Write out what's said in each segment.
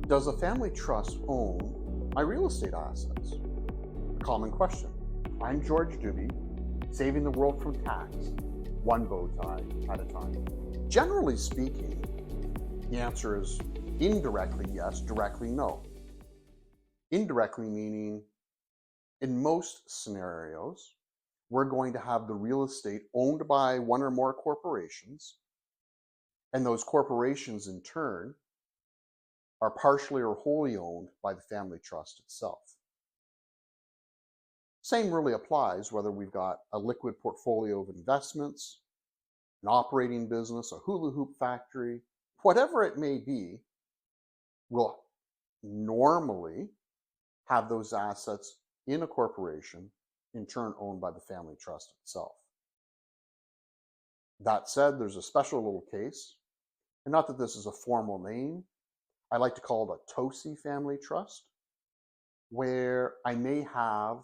Does a family trust own my real estate assets? A common question. I'm George Duby, saving the world from tax, one bow tie at a time. Generally speaking, the answer is indirectly yes, directly no. Indirectly meaning, in most scenarios, we're going to have the real estate owned by one or more corporations, and those corporations in turn are partially or wholly owned by the family trust itself. Same really applies whether we've got a liquid portfolio of investments, an operating business, a hula hoop factory, whatever it may be, we'll normally have those assets in a corporation, in turn owned by the family trust itself. That said, there's a special little case, and not that this is a formal name, I like to call it a TOSI Family Trust, where I may have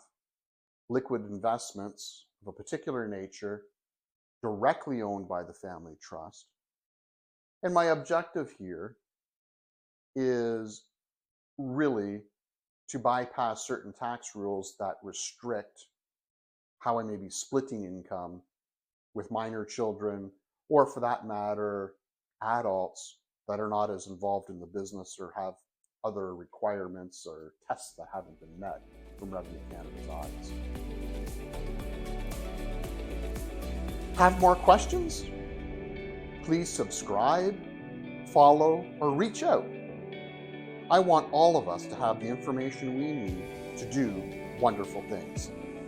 liquid investments of a particular nature directly owned by the family trust. And my objective here is really to bypass certain tax rules that restrict how I may be splitting income with minor children, or for that matter, adults that are not as involved in the business or have other requirements or tests that haven't been met from Revenue Canada's audits. Have more questions? Please subscribe, follow, or reach out. I want all of us to have the information we need to do wonderful things.